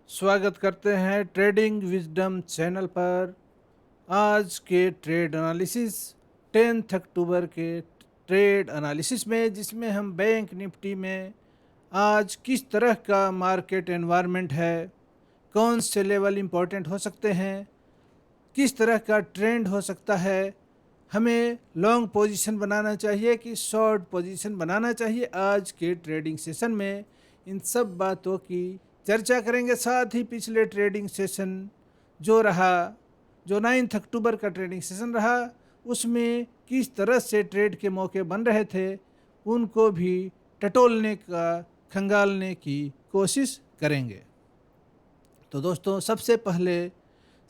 स्वागत करते हैं ट्रेडिंग विजडम चैनल पर। आज के ट्रेड एनालिसिस 10 अक्टूबर के ट्रेड एनालिसिस में, जिसमें हम बैंक निफ्टी में आज किस तरह का मार्केट एनवायरनमेंट है, कौन से लेवल इम्पोर्टेंट हो सकते हैं, किस तरह का ट्रेंड हो सकता है, हमें लॉन्ग पोजीशन बनाना चाहिए कि शॉर्ट पोजीशन बनाना चाहिए, आज के ट्रेडिंग सेशन में इन सब बातों की चर्चा करेंगे। साथ ही पिछले ट्रेडिंग सेशन जो रहा, जो 9 अक्टूबर का ट्रेडिंग सेशन रहा, उसमें किस तरह से ट्रेड के मौके बन रहे थे, उनको भी टटोलने का, खंगालने की कोशिश करेंगे। तो दोस्तों, सबसे पहले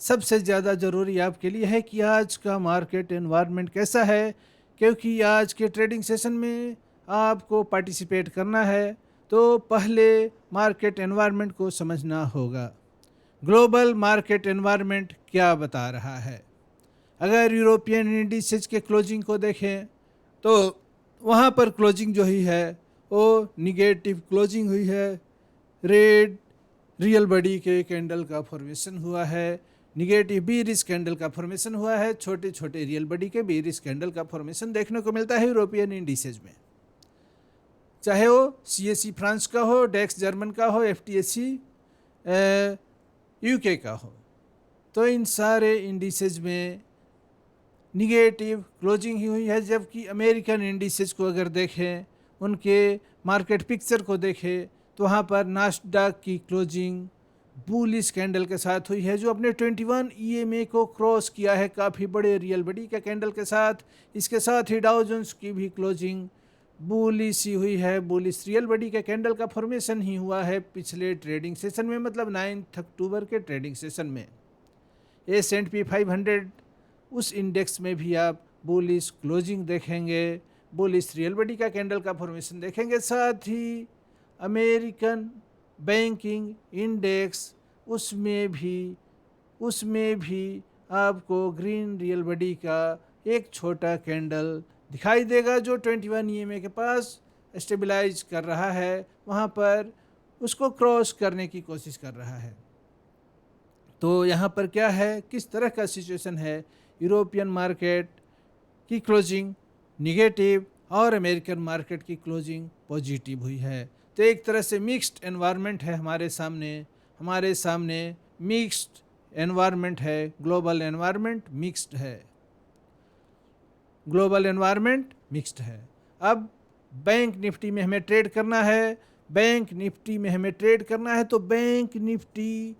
सबसे ज़्यादा ज़रूरी आपके लिए है कि आज का मार्केट एनवायरनमेंट कैसा है, क्योंकि आज के ट्रेडिंग सेशन में आपको पार्टिसिपेट करना है तो पहले मार्केट एनवायरनमेंट को समझना होगा। ग्लोबल मार्केट एनवायरनमेंट क्या बता रहा है? अगर यूरोपियन इंडिसेज के क्लोजिंग को देखें तो वहाँ पर क्लोजिंग जो हुई है वो निगेटिव क्लोजिंग हुई है। रेड रियल बॉडी के कैंडल का फॉर्मेशन हुआ है, निगेटिव बीरिश कैंडल का फॉर्मेशन हुआ है, छोटे छोटे रियल बॉडी के बीरिश कैंडल का फॉर्मेशन देखने को मिलता है यूरोपियन इंडिसेज में, चाहे वो CAC फ्रांस का हो, डेक्स जर्मन का हो, FTSE UK का हो। तो इन सारे इंडिसेज में निगेटिव क्लोजिंग ही हुई है। जबकि अमेरिकन इंडिसेज को अगर देखें, उनके मार्केट पिक्चर को देखें, तो वहाँ पर नास्डैक की क्लोजिंग बुलिश कैंडल के साथ हुई है, जो अपने 21 EMA को क्रॉस किया है काफ़ी बड़े रियल बॉडी के कैंडल के साथ। इसके साथ ही डाउ जोन्स की भी क्लोजिंग बुलिश ही हुई है, बुलिश रियल बॉडी के कैंडल का फॉर्मेशन ही हुआ है पिछले ट्रेडिंग सेशन में, मतलब 9 अक्टूबर के ट्रेडिंग सेशन में। S&P 500 उस इंडेक्स में भी आप बुलिश क्लोजिंग देखेंगे, बुलिश रियल बॉडी का कैंडल का फॉर्मेशन देखेंगे। साथ ही अमेरिकन बैंकिंग इंडेक्स, उसमें भी आपको ग्रीन रियल बॉडी का एक छोटा कैंडल दिखाई देगा, जो 21 EMA के पास स्टेबलाइज कर रहा है, वहाँ पर उसको क्रॉस करने की कोशिश कर रहा है। तो यहाँ पर क्या है, किस तरह का सिचुएशन है? यूरोपियन मार्केट की क्लोजिंग निगेटिव और अमेरिकन मार्केट की क्लोजिंग पॉजिटिव हुई है। तो एक तरह से मिक्स्ड एनवायरनमेंट है हमारे सामने मिक्स्ड एनवायरनमेंट है। ग्लोबल एनवायरनमेंट मिक्स्ड है। अब बैंक निफ्टी में हमें ट्रेड करना है, तो बैंक निफ्टी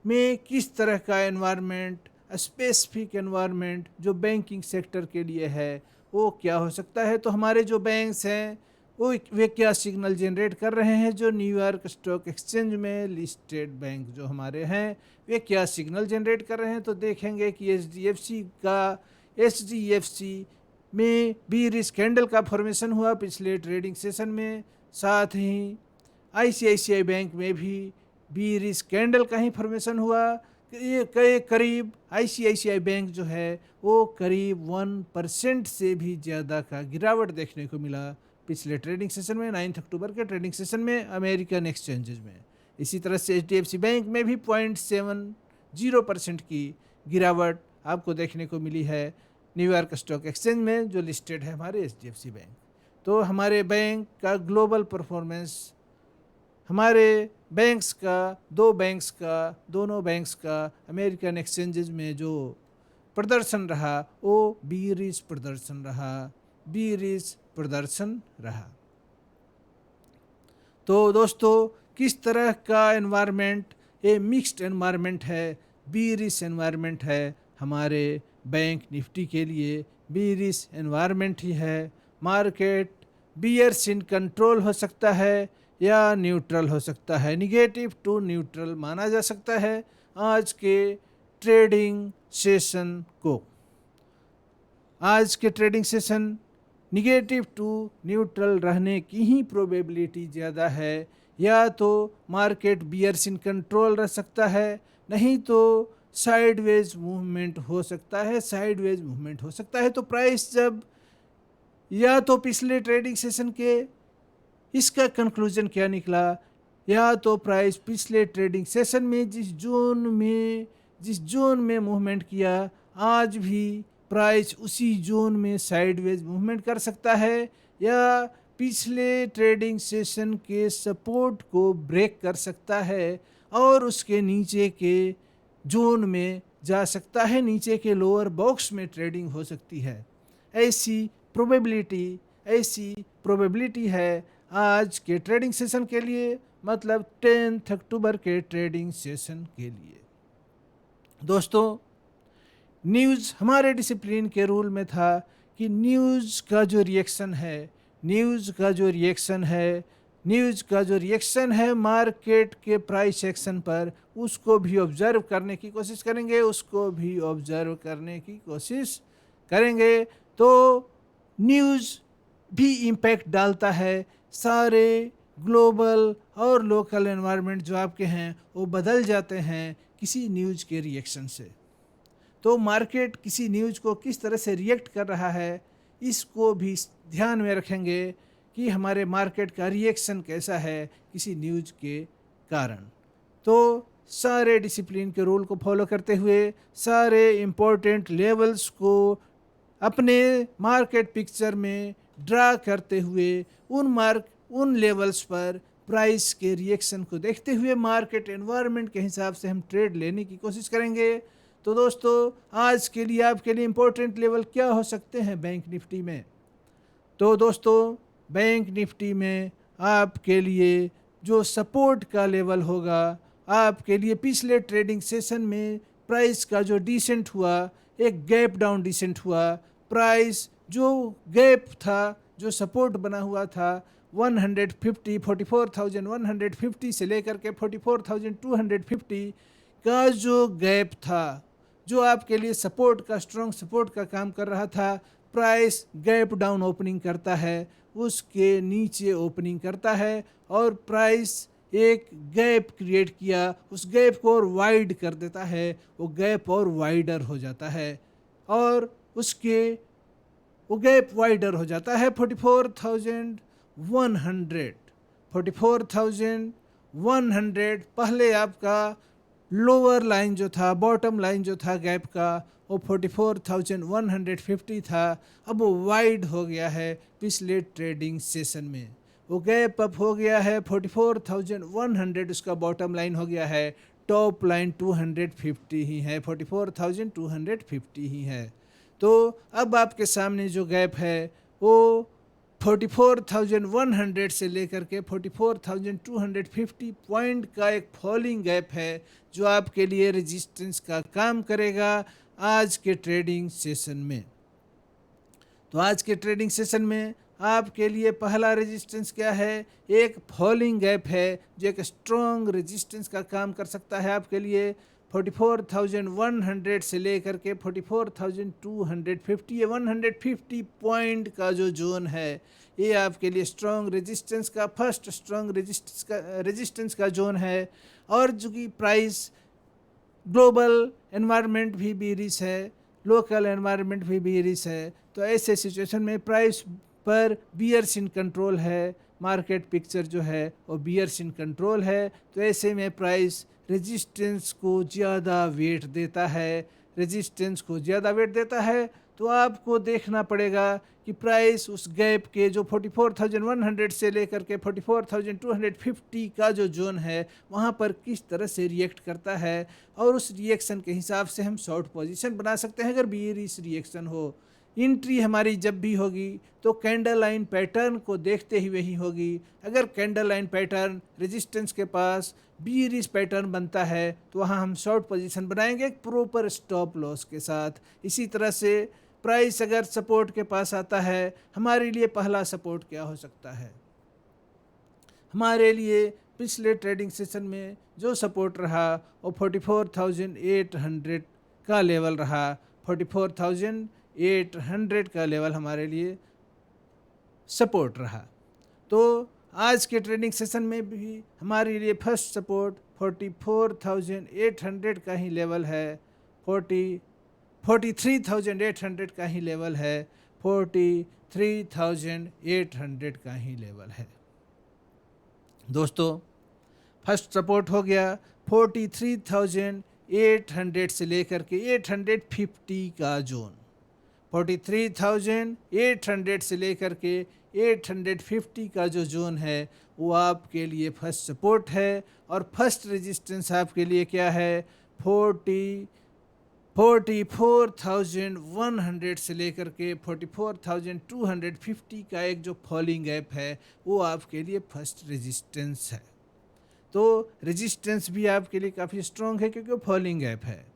में किस तरह का एनवायरनमेंट, स्पेसिफिक एनवायरनमेंट जो बैंकिंग सेक्टर के लिए है, वो क्या हो सकता है? तो हमारे जो बैंक्स हैं वे क्या सिग्नल जनरेट कर रहे हैं? जो न्यूयॉर्क स्टॉक एक्सचेंज में लिस्टेड बैंक जो हमारे हैं, वे क्या सिग्नल जनरेट कर रहे हैं? तो देखेंगे कि HDFC में बीरिश कैंडल का फॉर्मेशन हुआ पिछले ट्रेडिंग सेशन में। साथ ही ICICI बैंक में भी बीरिश कैंडल का ही फॉर्मेशन हुआ। ये करीब ICICI बैंक जो है वो करीब 1% से भी ज़्यादा का गिरावट देखने को मिला पिछले ट्रेडिंग सेशन में, 9 अक्टूबर के ट्रेडिंग सेशन में अमेरिकन एक्सचेंजेस में। इसी तरह से HDFC बैंक में भी 0.70% की गिरावट आपको देखने को मिली है न्यूयॉर्क स्टॉक एक्सचेंज में, जो लिस्टेड है हमारे HDFC बैंक। तो हमारे बैंक का ग्लोबल परफॉर्मेंस, हमारे दोनों बैंक्स का अमेरिकन एक्सचेंजेस में जो प्रदर्शन रहा, वो बीरिश प्रदर्शन रहा। तो दोस्तों, किस तरह का एनवायरनमेंट? ये मिक्स्ड एनवायरनमेंट है, बीरिश एनवायरनमेंट है हमारे बैंक निफ्टी के लिए, बीरिश एनवायरनमेंट ही है। मार्केट बियर्स इन कंट्रोल हो सकता है या न्यूट्रल हो सकता है, निगेटिव टू न्यूट्रल माना जा सकता है आज के ट्रेडिंग सेशन को। आज के trading session negative to neutral रहने की ही प्रोबेबिलिटी ज़्यादा है। या तो मार्केट बियर्स इन कंट्रोल रह सकता है, नहीं तो साइडवेज मूवमेंट हो सकता है। तो प्राइस जब, या तो पिछले ट्रेडिंग सेशन के इसका कंक्लूजन क्या निकला या तो प्राइस पिछले ट्रेडिंग सेशन में जिस जोन में मूवमेंट किया, आज भी प्राइस उसी जोन में साइडवेज मूवमेंट कर सकता है, या पिछले ट्रेडिंग सेशन के सपोर्ट को ब्रेक कर सकता है और उसके नीचे के जोन में जा सकता है, नीचे के लोअर बॉक्स में ट्रेडिंग हो सकती है। ऐसी प्रोबेबिलिटी है आज के ट्रेडिंग सेशन के लिए, मतलब 10 अक्टूबर के ट्रेडिंग सेशन के लिए। दोस्तों, न्यूज़ हमारे डिसिप्लिन के रूल में था कि न्यूज़ का जो रिएक्शन है मार्केट के प्राइस एक्शन पर, उसको भी ऑब्जर्व करने की कोशिश करेंगे। तो न्यूज़ भी इम्पैक्ट डालता है, सारे ग्लोबल और लोकल एनवायरनमेंट जो आपके हैं वो बदल जाते हैं किसी न्यूज़ के रिएक्शन से। तो मार्केट किसी न्यूज़ को किस तरह से रिएक्ट कर रहा है, इसको भी ध्यान में रखेंगे कि हमारे मार्केट का रिएक्शन कैसा है किसी न्यूज़ के कारण। तो सारे डिसिप्लिन के रूल को फॉलो करते हुए, सारे इम्पोर्टेंट लेवल्स को अपने मार्केट पिक्चर में ड्रा करते हुए, उन लेवल्स पर प्राइस के रिएक्शन को देखते हुए मार्केट एनवायरनमेंट के हिसाब से हम ट्रेड लेने की कोशिश करेंगे। तो दोस्तों, आज के लिए आपके लिए इम्पोर्टेंट लेवल क्या हो सकते हैं बैंक निफ्टी में? तो दोस्तों, बैंक निफ्टी में आपके लिए जो सपोर्ट का लेवल होगा, आपके लिए पिछले ट्रेडिंग सेशन में प्राइस का जो डिसेंट हुआ, एक गैप डाउन डिसेंट हुआ, प्राइस जो गैप था, जो सपोर्ट बना हुआ था 44,150 से लेकर के 44,250 का जो गैप था, जो आपके लिए स्ट्रॉन्ग सपोर्ट का काम कर रहा था, प्राइस गैप डाउन ओपनिंग करता है, उसके नीचे ओपनिंग करता है और प्राइस एक गैप क्रिएट किया, उस गैप को और वाइड कर देता है, वो गैप और वाइडर हो जाता है और वो गैप वाइडर हो जाता है 44,100 पहले आपका लोअर लाइन जो था, बॉटम लाइन जो था गैप का, वो 44,150 था। अब वो वाइड हो गया है पिछले ट्रेडिंग सेशन में, वो गैप अप हो गया है 44,100, उसका बॉटम लाइन हो गया है, टॉप लाइन 250 ही है, 44,250 ही है। तो अब आपके सामने जो गैप है वो 44,100 से लेकर के 44,250 पॉइंट का एक फॉलिंग गैप है, जो आपके लिए रेजिस्टेंस का काम करेगा आज के ट्रेडिंग सेशन में। तो आज के ट्रेडिंग सेशन में आपके लिए पहला रेजिस्टेंस क्या है? एक फॉलिंग गैप है जो एक स्ट्रॉन्ग रेजिस्टेंस का काम कर सकता है आपके लिए 44,100 से लेकर के 44,250, ये 150 पॉइंट का जो जोन है, ये आपके लिए स्ट्रॉन्ग रेजिस्टेंस का फर्स्ट स्ट्रॉन्ग रेजिस्टेंस का जोन है। और जो कि प्राइस ग्लोबल एनवायरनमेंट भी बीरिश है, लोकल एनवायरनमेंट भी बीरिश है, तो ऐसे सिचुएशन में प्राइस पर बियर्स इन कंट्रोल है, मार्केट पिक्चर जो है वो बियर्स इन कंट्रोल है। तो ऐसे में प्राइस रेजिस्टेंस को ज़्यादा वेट देता है, तो आपको देखना पड़ेगा कि प्राइस उस गैप के जो 44,100 से लेकर के 44,250 का जो जोन है, वहाँ पर किस तरह से रिएक्ट करता है, और उस रिएक्शन के हिसाब से हम शॉर्ट पोजीशन बना सकते हैं अगर बियरिश रिएक्शन हो। एंट्री हमारी जब भी होगी तो कैंडल लाइन पैटर्न को देखते हुए ही होगी। अगर कैंडल लाइन पैटर्न रेजिस्टेंस के पास बियरिश पैटर्न बनता है तो वहाँ हम शॉर्ट पोजीशन बनाएंगे एक प्रॉपर स्टॉप लॉस के साथ। इसी तरह से प्राइस अगर सपोर्ट के पास आता है, हमारे लिए पहला सपोर्ट क्या हो सकता है? हमारे लिए पिछले ट्रेडिंग सेशन में जो सपोर्ट रहा वो 44,800 का लेवल रहा। 44,800 का लेवल हमारे लिए सपोर्ट रहा। तो आज के ट्रेडिंग सेशन में भी हमारे लिए फर्स्ट सपोर्ट 44,800 का ही लेवल है, 43,800 का ही लेवल है, 43,800 का ही लेवल है। दोस्तों, फर्स्ट सपोर्ट हो गया 43,800 से लेकर के 850 का जोन। 43,800 से लेकर के 850 का जो जोन है वो आपके लिए फर्स्ट सपोर्ट है, और फर्स्ट रेजिस्टेंस आपके लिए क्या है 44,100 से लेकर के 44,250 का एक जो फॉलिंग गैप है वो आपके लिए फर्स्ट रेजिस्टेंस है। तो रेजिस्टेंस भी आपके लिए काफ़ी स्ट्रॉन्ग है क्योंकि वो फॉलिंग गैप है।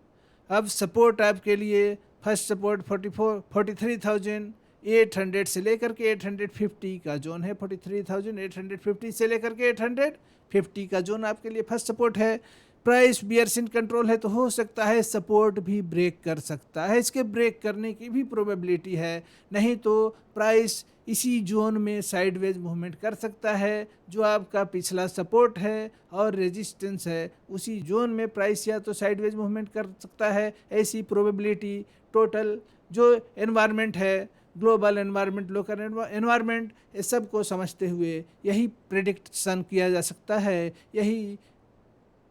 अब सपोर्ट आपके लिए फर्स्ट सपोर्ट 43,800 से लेकर के 850 का जोन है। 43,850 से लेकर के 850 का जोन आपके लिए फर्स्ट सपोर्ट है। प्राइस बियर्स इन कंट्रोल है तो हो सकता है सपोर्ट भी ब्रेक कर सकता है, इसके ब्रेक करने की भी प्रोबेबिलिटी है, नहीं तो प्राइस इसी जोन में साइडवेज मूवमेंट कर सकता है। जो आपका पिछला सपोर्ट है और रेजिस्टेंस है उसी जोन में प्राइस या तो साइडवेज मूवमेंट कर सकता है। ऐसी प्रोबेबिलिटी टोटल जो एनवायरनमेंट है, ग्लोबल एनवायरनमेंट, लोकल एनवायरनमेंट, ये सब को समझते हुए यही प्रेडिक्शन किया जा सकता है, यही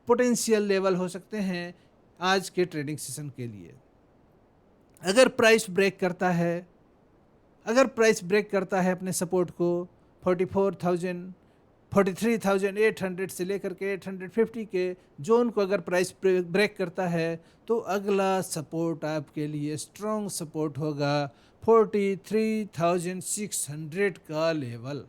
पोटेंशियल लेवल हो सकते हैं आज के ट्रेडिंग सेशन के लिए। अगर प्राइस ब्रेक करता है, अगर प्राइस ब्रेक करता है अपने सपोर्ट को 43,800 से लेकर के 850 के जोन को अगर प्राइस ब्रेक करता है तो अगला सपोर्ट आपके लिए स्ट्रॉन्ग सपोर्ट होगा 43,600 का लेवल।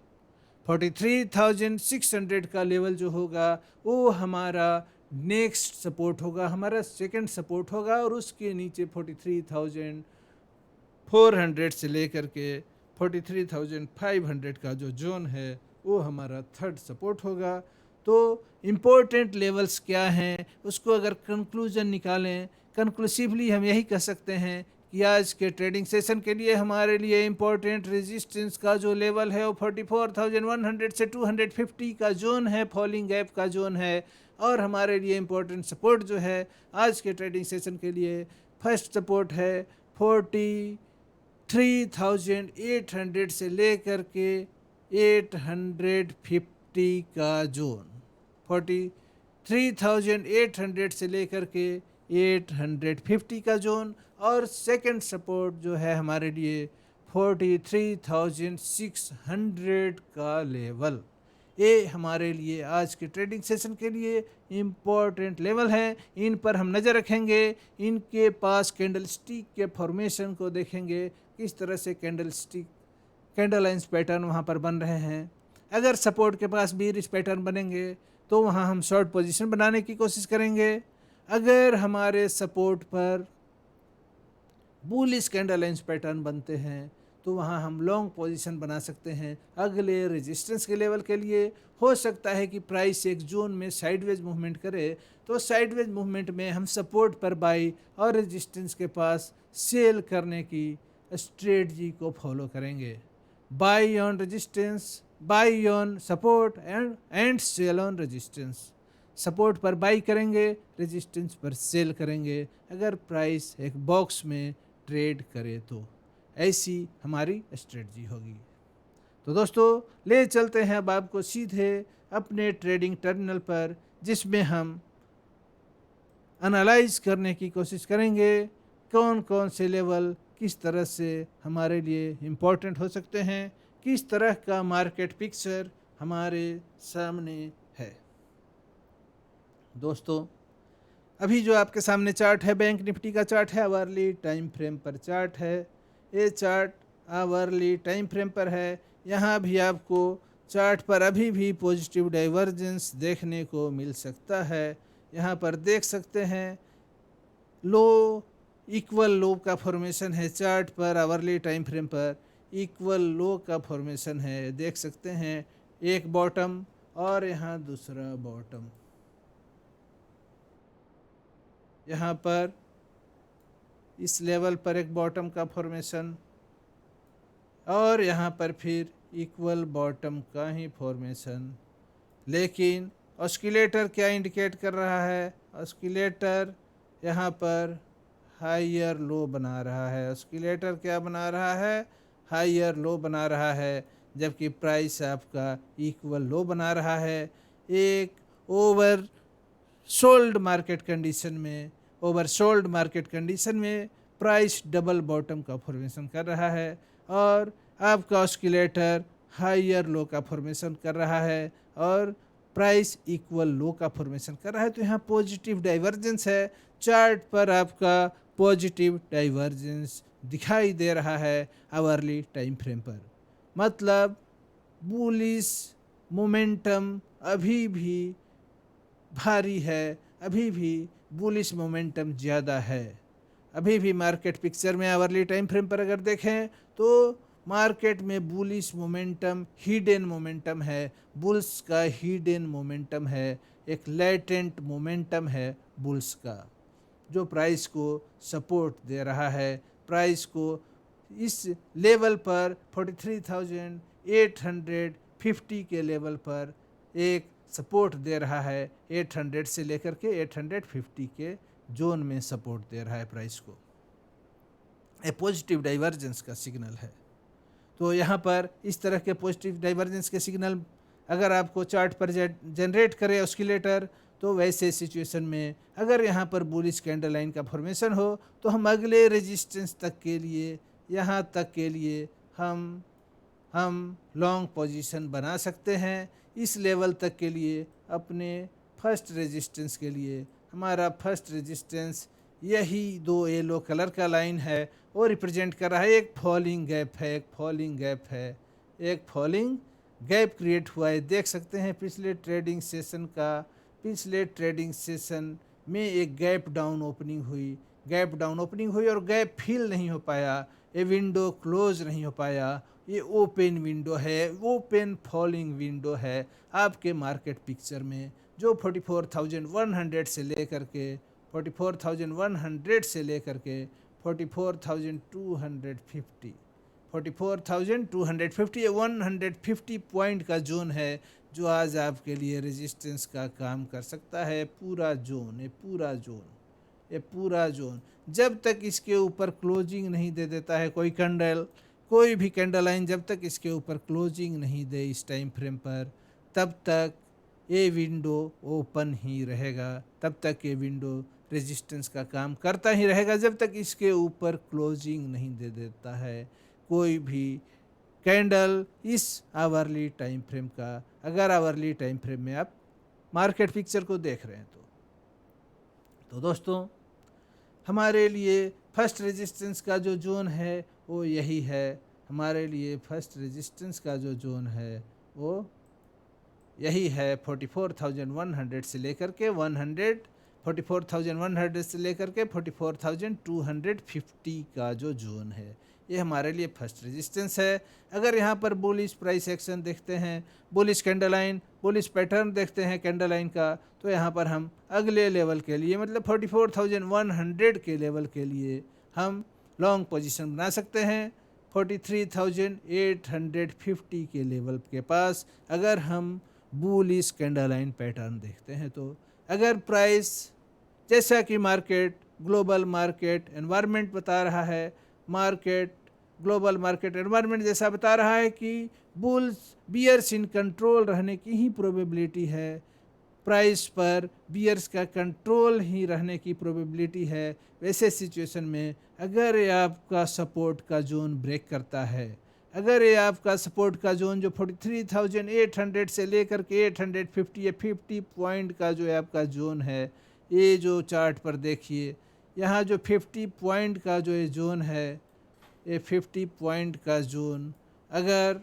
43,600 का लेवल जो होगा वो हमारा नेक्स्ट सपोर्ट होगा, हमारा सेकंड सपोर्ट होगा, और उसके नीचे 43,400 से लेकर के 43,500 का जो जोन है वो हमारा थर्ड सपोर्ट होगा। तो इम्पोर्टेंट लेवल्स क्या हैं उसको अगर कंक्लूजन निकालें, कंक्लूसिवली हम यही कह सकते हैं कि आज के ट्रेडिंग सेशन के लिए हमारे लिए इम्पोर्टेंट रेजिस्टेंस का जो लेवल है वो 44,100 से 250 का जोन है, फॉलिंग गैप का जोन है। और हमारे लिए इम्पोर्टेंट सपोर्ट जो है आज के ट्रेडिंग सेशन के लिए फर्स्ट सपोर्ट है 43,800 से लेकर के 850 का जोन। 43,800 से लेकर के 850 का जोन, और सेकंड सपोर्ट जो है हमारे लिए 43,600 का लेवल। ये हमारे लिए आज के ट्रेडिंग सेशन के लिए इम्पोर्टेंट लेवल है, इन पर हम नज़र रखेंगे। इनके पास कैंडल स्टिक के फॉर्मेशन को देखेंगे, किस तरह से candle stick, candle lines pattern वहाँ पर बन रहे हैं। अगर सपोर्ट के पास भी रिच पैटर्न बनेंगे तो वहाँ हम शॉर्ट पोजीशन बनाने की कोशिश करेंगे। अगर हमारे सपोर्ट पर बुलिश कैंडल लाइन्स पैटर्न बनते हैं तो वहाँ हम लॉन्ग पोजीशन बना सकते हैं। अगले रेजिस्टेंस के लेवल के लिए हो सकता है कि प्राइस एक जोन में साइडवेज मूवमेंट करे, तो साइडवेज मूवमेंट में हम सपोर्ट पर बाई और रेजिस्टेंस के पास सेल करने की स्ट्रेटजी को फॉलो करेंगे। Buy on resistance, buy on support and sell on resistance. Support पर बाई करेंगे, रेजिस्टेंस पर सेल करेंगे अगर प्राइस एक बॉक्स में ट्रेड करे तो। ऐसी हमारी स्ट्रेटजी होगी। तो दोस्तों ले चलते हैं अब आपको सीधे अपने ट्रेडिंग टर्मिनल पर, जिसमें हम एनालाइज करने की कोशिश करेंगे कौन कौन से लेवल किस तरह से हमारे लिए इम्पोर्टेंट हो सकते हैं, किस तरह का मार्केट पिक्चर हमारे सामने है। दोस्तों अभी जो आपके सामने चार्ट है बैंक निफ्टी का चार्ट है, आवरली टाइम फ्रेम पर चार्ट है। ये चार्ट आवरली टाइम फ्रेम पर है। यहाँ भी आपको चार्ट पर अभी भी पॉजिटिव डाइवर्जेंस देखने को मिल सकता है। यहाँ पर देख सकते हैं लो, इक्वल लो का फॉर्मेशन है चार्ट पर, आवरली टाइम फ्रेम पर इक्वल लो का फॉर्मेशन है। देख सकते हैं एक बॉटम और यहाँ दूसरा बॉटम, यहाँ पर इस लेवल पर एक बॉटम का फॉर्मेशन और यहाँ पर फिर इक्वल बॉटम का ही फॉर्मेशन। लेकिन ऑस्किलेटर क्या इंडिकेट कर रहा है, ऑस्किलेटर यहाँ पर हायर लो बना रहा है। ऑस्किलेटर क्या बना रहा है, हायर लो बना रहा है, जबकि प्राइस आपका इक्वल लो बना रहा है। एक ओवर सोल्ड मार्केट कंडीशन में प्राइस डबल बॉटम का फॉर्मेशन कर रहा है और आपका ऑस्किलेटर हायर लो का फॉर्मेशन कर रहा है और प्राइस इक्वल लो का फॉर्मेशन कर रहा है। तो यहाँ पॉजिटिव डाइवर्जेंस है, चार्ट पर आपका पॉजिटिव डाइवर्जेंस दिखाई दे रहा है आवरली टाइम फ्रेम पर। मतलब बुलिश मोमेंटम अभी भी भारी है, अभी भी बुलिश मोमेंटम ज़्यादा है। अभी भी मार्केट पिक्चर में आवरली टाइम फ्रेम पर अगर देखें तो मार्केट में बुलिश मोमेंटम हिडन मोमेंटम है, बुल्स का हिडन मोमेंटम है, एक लेटेंट मोमेंटम है बुल्स का, जो प्राइस को सपोर्ट दे रहा है। प्राइस को इस लेवल पर 43,850 के लेवल पर एक सपोर्ट दे रहा है। 800 से लेकर के 850 के जोन में सपोर्ट दे रहा है प्राइस को। ये पॉजिटिव डाइवर्जेंस का सिग्नल है। तो यहाँ पर इस तरह के पॉजिटिव डाइवर्जेंस के सिग्नल अगर आपको चार्ट पर जनरेट करे ऑस्किलेटर, तो वैसे सिचुएशन में अगर यहाँ पर बुलिश कैंडल लाइन का फॉर्मेशन हो तो हम अगले रेजिस्टेंस तक के लिए, यहाँ तक के लिए हम लॉन्ग पोजीशन बना सकते हैं। इस लेवल तक के लिए अपने फर्स्ट रेजिस्टेंस के लिए, हमारा फर्स्ट रेजिस्टेंस यही दो येलो कलर का लाइन है वो रिप्रेजेंट कर रहा है। एक फॉलिंग गैप है, एक फॉलिंग गैप क्रिएट हुआ है। देख सकते हैं पिछले ट्रेडिंग सेशन में एक गैप डाउन ओपनिंग हुई और गैप फिल नहीं हो पाया, ये विंडो क्लोज नहीं हो पाया। ये ओपन विंडो है, ओपन फॉलिंग विंडो है आपके मार्केट पिक्चर में, जो 44,100 से लेकर के 44,250 ये 150 पॉइंट का जोन है जो आज आपके लिए रेजिस्टेंस का काम कर सकता है। ये पूरा जोन जब तक इसके ऊपर क्लोजिंग नहीं दे देता है कोई भी कैंडल लाइन, जब तक इसके ऊपर क्लोजिंग नहीं दे इस टाइम फ्रेम पर, तब तक ये विंडो ओपन ही रहेगा, तब तक ये विंडो रेजिस्टेंस का काम करता ही रहेगा जब तक इसके ऊपर क्लोजिंग नहीं दे देता है कोई भी कैंडल इस आवरली टाइम फ्रेम का। अगर आवरली टाइम फ्रेम में आप मार्केट पिक्चर को देख रहे हैं तो दोस्तों हमारे लिए फर्स्ट रेजिस्टेंस का जो जोन है वो यही है। हमारे लिए फर्स्ट रेजिस्टेंस का जो जोन है वो यही है 44,100 से लेकर के 44,250 का जो जोन है, ये हमारे लिए फर्स्ट रेजिस्टेंस है। अगर यहाँ पर बुलिश प्राइस एक्शन देखते हैं, bullish candle line, bullish pattern देखते हैं कैंडल लाइन का, तो यहाँ पर हम अगले लेवल के लिए मतलब 44,100 के लेवल के लिए हम लॉन्ग पोजीशन बना सकते हैं। 43,850 के लेवल के पास अगर हम बुलिश कैंडल लाइन पैटर्न देखते हैं तो अगर प्राइस जैसा कि ग्लोबल मार्केट एनवायरनमेंट बता रहा है, ग्लोबल मार्केट एनवायरनमेंट जैसा बता रहा है कि बियर्स इन कंट्रोल रहने की ही प्रोबेबिलिटी है, प्राइस पर बियर्स का कंट्रोल ही रहने की प्रोबेबिलिटी है। वैसे सिचुएशन में अगर ये आपका सपोर्ट का जोन ब्रेक करता है, अगर ये आपका सपोर्ट का जोन जो 43,800 से लेकर के 850 या 50 पॉइंट का जो है आपका जोन है, ये जो चार्ट पर देखिए यहाँ जो 50 पॉइंट का जो ये जोन है, ये 50 पॉइंट का जोन अगर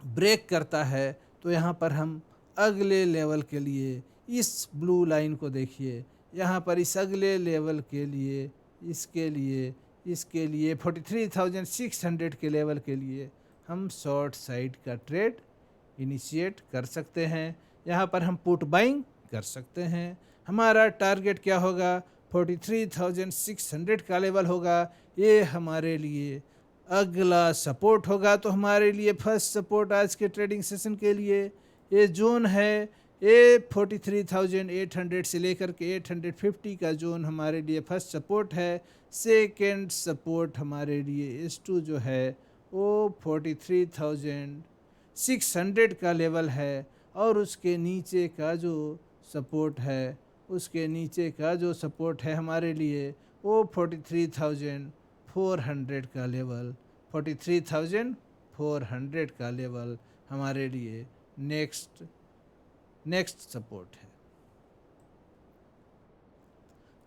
ब्रेक करता है तो यहाँ पर हम अगले लेवल के लिए इस ब्लू लाइन को देखिए, यहाँ पर इस अगले लेवल के लिए इसके लिए 43,600 के लेवल के लिए हम शॉर्ट साइड का ट्रेड इनिशिएट कर सकते हैं। यहाँ पर हम पुट बाइंग कर सकते हैं। हमारा टारगेट क्या होगा, 43,600 का लेवल होगा, ये हमारे लिए अगला सपोर्ट होगा। तो हमारे लिए फर्स्ट सपोर्ट आज के ट्रेडिंग सेशन के लिए ये जोन है, ये 43,800 से लेकर के 850 का जोन हमारे लिए फर्स्ट सपोर्ट है। सेकेंड सपोर्ट हमारे लिए S2 जो है वो 43,600 का लेवल है और उसके नीचे का जो सपोर्ट है, उसके नीचे का जो सपोर्ट है हमारे लिए वो 43,400 का लेवल, 43,400 का लेवल हमारे लिए नेक्स्ट सपोर्ट है।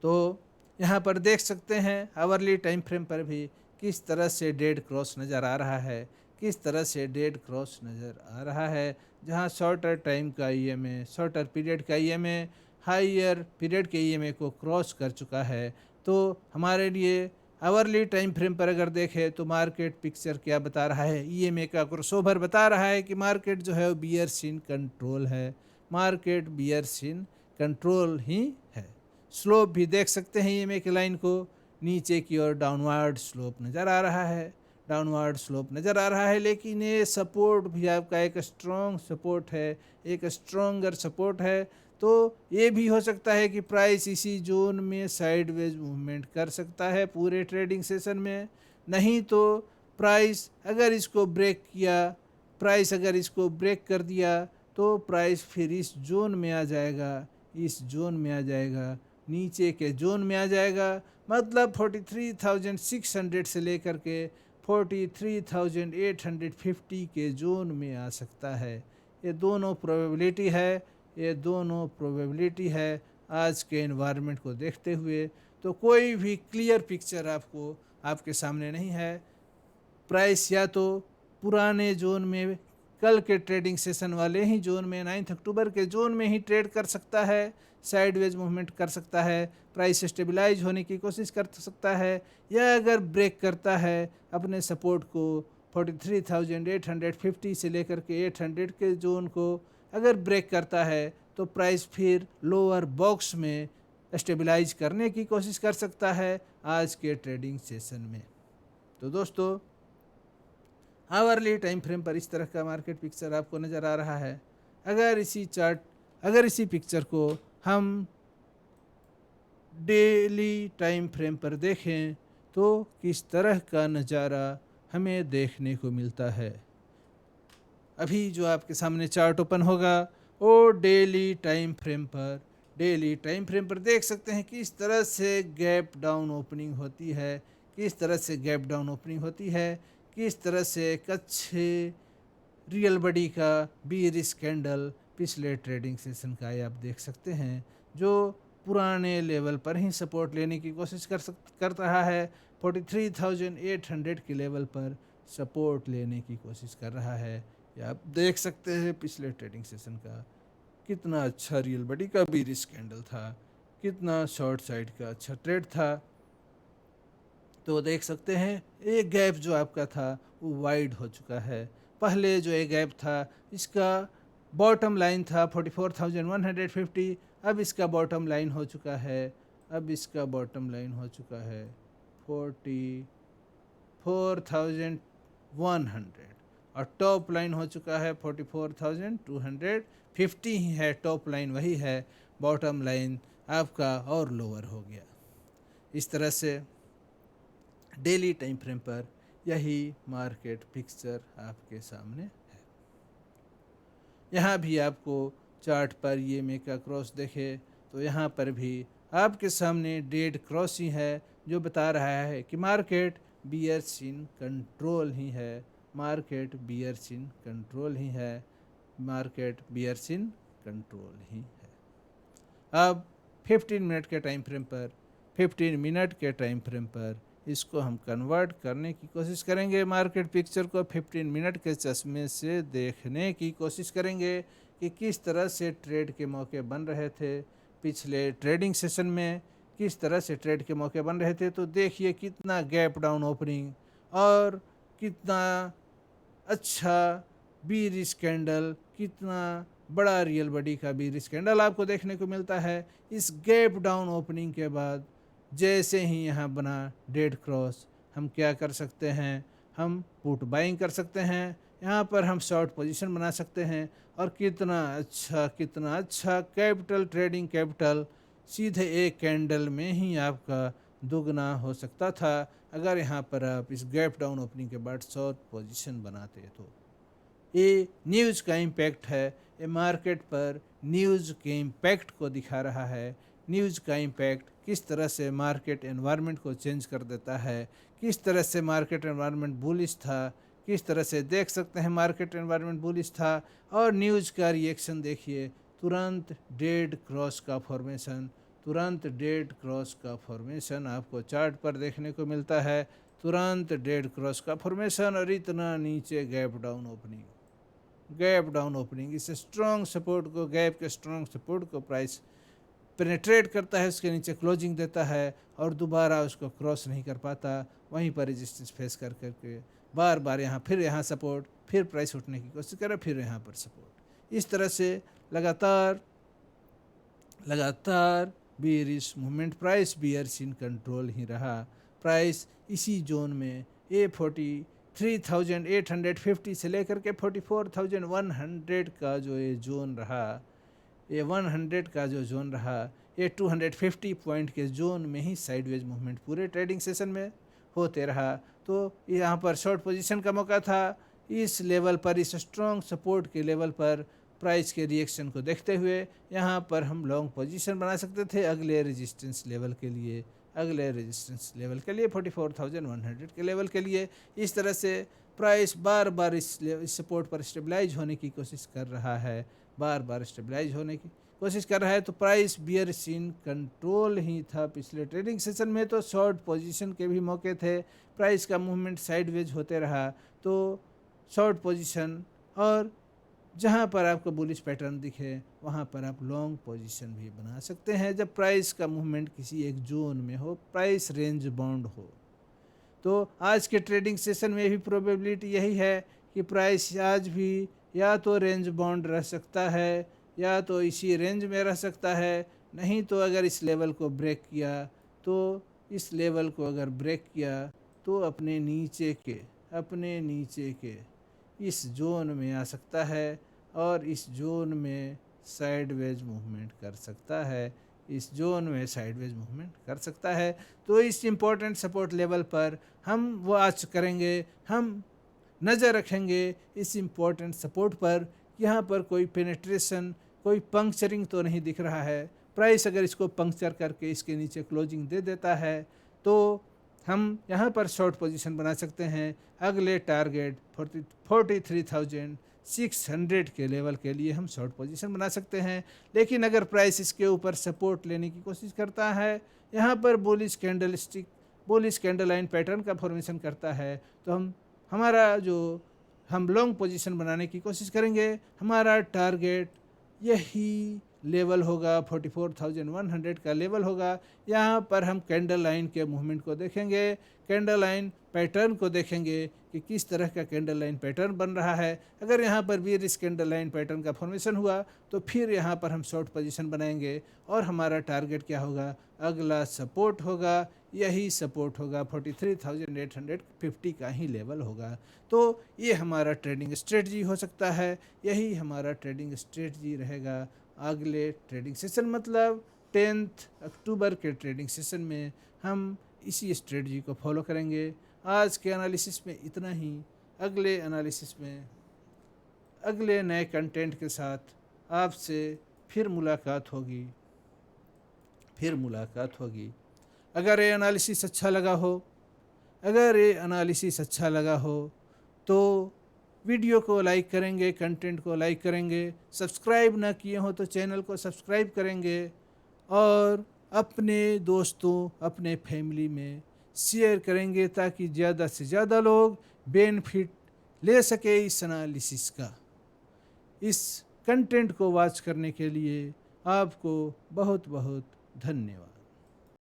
तो यहाँ पर देख सकते हैं आवरली टाइम फ्रेम पर भी किस तरह से डेड क्रॉस नज़र आ रहा है, किस तरह से डेड क्रॉस नज़र आ रहा है, जहाँ शॉर्टर टाइम का ईएमए, शॉर्टर पीरियड का ईएमए हायर पीरियड के ईएमए को क्रॉस कर चुका है। तो हमारे लिए आवरली टाइम फ्रेम पर अगर देखें तो मार्केट पिक्चर क्या बता रहा है, ईएमए का क्रॉसओवर बता रहा है कि मार्केट जो है वो बियर्स इन कंट्रोल है, मार्केट बियर्स इन कंट्रोल ही है। स्लोप भी देख सकते हैं ईएमए की लाइन को, नीचे की ओर डाउनवर्ड स्लोप नज़र आ रहा है, डाउनवर्ड स्लोप नज़र आ रहा है। लेकिन ये सपोर्ट भी आपका एक स्ट्रॉन्ग सपोर्ट है, एक स्ट्रॉन्गर सपोर्ट है। तो ये भी हो सकता है कि प्राइस इसी जोन में साइडवेज मूवमेंट कर सकता है पूरे ट्रेडिंग सेशन में। नहीं तो प्राइस अगर इसको ब्रेक किया, प्राइस अगर इसको ब्रेक कर दिया तो प्राइस फिर इस जोन में आ जाएगा, इस जोन में आ जाएगा, नीचे के जोन में आ जाएगा। मतलब 43,600 से लेकर के 43,850 के जोन में आ सकता है। ये दोनों प्रोबेबिलिटी है, ये दोनों प्रोबेबिलिटी है आज के एनवायरनमेंट को देखते हुए। तो कोई भी क्लियर पिक्चर आपको आपके सामने नहीं है। प्राइस या तो पुराने जोन में, कल के ट्रेडिंग सेशन वाले ही जोन में, 9 अक्टूबर के जोन में ही ट्रेड कर सकता है, साइडवेज मूवमेंट कर सकता है, प्राइस स्टेबलाइज होने की कोशिश कर सकता है। या अगर ब्रेक करता है अपने सपोर्ट को 43,850 से लेकर के 800 के जोन को अगर ब्रेक करता है तो प्राइस फिर लोअर बॉक्स में स्टेबलाइज करने की कोशिश कर सकता है आज के ट्रेडिंग सेशन में। तो दोस्तों आवरली टाइम फ्रेम पर इस तरह का मार्केट पिक्चर आपको नज़र आ रहा है। अगर इसी पिक्चर को हम डेली टाइम फ्रेम पर देखें तो किस तरह का नज़ारा हमें देखने को मिलता है। अभी जो आपके सामने चार्ट ओपन होगा वो डेली टाइम फ्रेम पर देख सकते हैं किस तरह से गैप डाउन ओपनिंग होती है, किस तरह से गैप डाउन ओपनिंग होती है, किस तरह से एक अच्छे रियल बडी का बीयरिश कैंडल पिछले ट्रेडिंग सेशन का आप देख सकते हैं, जो पुराने लेवल पर ही सपोर्ट लेने की कोशिश कर रहा है। 43,800 के लेवल पर सपोर्ट लेने की कोशिश कर रहा है। ये आप देख सकते हैं पिछले ट्रेडिंग सेशन का कितना अच्छा रियल बडी का बीयरिश कैंडल था, कितना शॉर्ट साइड का अच्छा ट्रेड था। तो देख सकते हैं एक गैप जो आपका था वो वाइड हो चुका है। पहले जो एक गैप था इसका बॉटम लाइन था 44,150, अब इसका बॉटम लाइन हो चुका है, 44,100 और टॉप लाइन हो चुका है 44,250 ही है, टॉप लाइन वही है, बॉटम लाइन आपका और लोअर हो गया। इस तरह से डेली टाइम फ्रेम पर यही मार्केट पिक्चर आपके सामने है। यहाँ भी आपको चार्ट पर ये मेका क्रॉस देखे तो यहाँ पर भी आपके सामने डेड क्रॉस ही है, जो बता रहा है कि मार्केट बियर्स इन कंट्रोल ही है, मार्केट बियर्स इन कंट्रोल ही है, मार्केट बियर्स इन कंट्रोल ही है। अब 15 मिनट के टाइम फ्रेम पर, 15 मिनट के टाइम फ्रेम पर इसको हम कन्वर्ट करने की कोशिश करेंगे। मार्केट पिक्चर को 15 मिनट के चश्मे से देखने की कोशिश करेंगे कि किस तरह से ट्रेड के मौके बन रहे थे पिछले ट्रेडिंग सेशन में, किस तरह से ट्रेड के मौके बन रहे थे। तो देखिए कितना गैप डाउन ओपनिंग और कितना अच्छा बीयरिश कैंडल, कितना बड़ा रियल बडी का बीयरिश कैंडल आपको देखने को मिलता है। इस गैप डाउन ओपनिंग के बाद जैसे ही यहाँ बना डेड क्रॉस, हम क्या कर सकते हैं, हम पुट बाइंग कर सकते हैं, यहाँ पर हम शॉर्ट पोजीशन बना सकते हैं। और कितना अच्छा कैपिटल, ट्रेडिंग कैपिटल सीधे एक कैंडल में ही आपका दुगना हो सकता था अगर यहाँ पर आप इस गैप डाउन ओपनिंग के बाद शॉर्ट पोजीशन बनाते। तो ये न्यूज़ का इम्पैक्ट है, ये मार्केट पर न्यूज़ के इम्पैक्ट को दिखा रहा है। न्यूज़ का इम्पैक्ट किस तरह से मार्केट एनवायरनमेंट को चेंज कर देता है, किस तरह से मार्केट एनवायरनमेंट बुलिश था, किस तरह से देख सकते हैं मार्केट एनवायरनमेंट बुलिश था। और न्यूज़ का रिएक्शन देखिए, तुरंत डेड क्रॉस का फॉर्मेशन, तुरंत डेड क्रॉस का फॉर्मेशन आपको चार्ट पर देखने को मिलता है। तुरंत डेड क्रॉस का फॉर्मेशन और इतना नीचे gap down opening, gap down opening. इस स्ट्रॉन्ग सपोर्ट को, गैप के स्ट्रॉन्ग सपोर्ट को प्राइस पेनिट्रेट करता है, उसके नीचे क्लोजिंग देता है और दोबारा उसको क्रॉस नहीं कर पाता। वहीं पर रेजिस्टेंस फेस कर करके बार बार फिर यहाँ सपोर्ट, फिर प्राइस उठने की कोशिश करे, फिर यहाँ पर सपोर्ट। इस तरह से लगातार bearish movement, price bears in control ही रहा। प्राइस इसी जोन में 43,850 से लेकर के 44,100 का जो ये जोन रहा, ये 100 का जो जोन रहा, ये 250 पॉइंट के जोन में ही साइडवेज मूवमेंट पूरे ट्रेडिंग सेशन में होते रहा। तो यहाँ पर शॉर्ट पोजीशन का मौका था। इस लेवल पर, इस स्ट्रॉन्ग सपोर्ट के लेवल पर प्राइस के रिएक्शन को देखते हुए यहाँ पर हम लॉन्ग पोजीशन बना सकते थे अगले रेजिस्टेंस लेवल के लिए, 44,100 के लेवल के लिए। इस तरह से प्राइस बार बार इस सपोर्ट पर स्टेबलाइज होने की कोशिश कर रहा है, बार बार स्टेबलाइज होने की कोशिश कर रहा है। तो प्राइस बियरिश इन कंट्रोल ही था। पिछले ट्रेडिंग सेशन में तो शॉर्ट पोजीशन के भी मौके थे, प्राइस का मूवमेंट साइडवेज होते रहा तो शॉर्ट पोजीशन, और जहां पर आपको बुलिश पैटर्न दिखे वहां पर आप लॉन्ग पोजीशन भी बना सकते हैं जब प्राइस का मूवमेंट किसी एक जोन में हो, प्राइस रेंज बाउंड हो। तो आज के ट्रेडिंग सेशन में भी प्रोबेबिलिटी यही है कि प्राइस आज भी या तो रेंज बाउंड रह सकता है या तो इसी रेंज में रह सकता है। नहीं तो अगर इस लेवल को ब्रेक किया, तो इस लेवल को अगर ब्रेक किया तो अपने नीचे के इस जोन में आ सकता है और इस जोन में साइडवेज मूवमेंट कर सकता है, इस जोन में साइडवेज मूवमेंट कर सकता है। तो इस इम्पोर्टेंट सपोर्ट लेवल पर हम वॉच करेंगे, हम नज़र रखेंगे इस इम्पोर्टेंट सपोर्ट पर। यहाँ पर कोई पेनिट्रेशन, कोई पंक्चरिंग तो नहीं दिख रहा है। प्राइस अगर इसको पंक्चर करके इसके नीचे क्लोजिंग दे देता है तो हम यहाँ पर शॉर्ट पोजीशन बना सकते हैं। अगले टारगेट 43,600 के लेवल के लिए हम शॉर्ट पोजीशन बना सकते हैं। लेकिन अगर प्राइस इसके ऊपर सपोर्ट लेने की कोशिश करता है, यहाँ पर बुलिश कैंडल लाइन पैटर्न का फॉर्मेशन करता है, तो हम लॉन्ग पोजीशन बनाने की कोशिश करेंगे। हमारा टारगेट यही लेवल होगा, 44,100 का लेवल होगा। यहाँ पर हम कैंडल लाइन के मूवमेंट को देखेंगे, कैंडल लाइन पैटर्न को देखेंगे कि किस तरह का कैंडल लाइन पैटर्न बन रहा है। अगर यहाँ पर बेयरिश कैंडल लाइन पैटर्न का फॉर्मेशन हुआ तो फिर यहाँ पर हम शॉर्ट पोजीशन बनाएंगे और हमारा टारगेट क्या होगा, अगला सपोर्ट होगा, यही सपोर्ट होगा 43,850 का ही लेवल होगा। तो ये हमारा ट्रेडिंग स्ट्रेटजी हो सकता है, यही हमारा ट्रेडिंग स्ट्रेटजी रहेगा अगले ट्रेडिंग सेशन, मतलब 10 अक्टूबर के ट्रेडिंग सेशन में हम इसी स्ट्रेटजी को फॉलो करेंगे। आज के एनालिसिस में इतना ही। अगले एनालिसिस में अगले नए कंटेंट के साथ आपसे फिर मुलाकात होगी। अगर ये एनालिसिस अच्छा लगा हो तो वीडियो को लाइक करेंगे, कंटेंट को लाइक करेंगे, सब्सक्राइब ना किए हो तो चैनल को सब्सक्राइब करेंगे और अपने दोस्तों, अपने फैमिली में शेयर करेंगे ताकि ज़्यादा से ज़्यादा लोग बेनिफिट ले सके इस एनालिसिस का। इस कंटेंट को वॉच करने के लिए आपको बहुत बहुत धन्यवाद।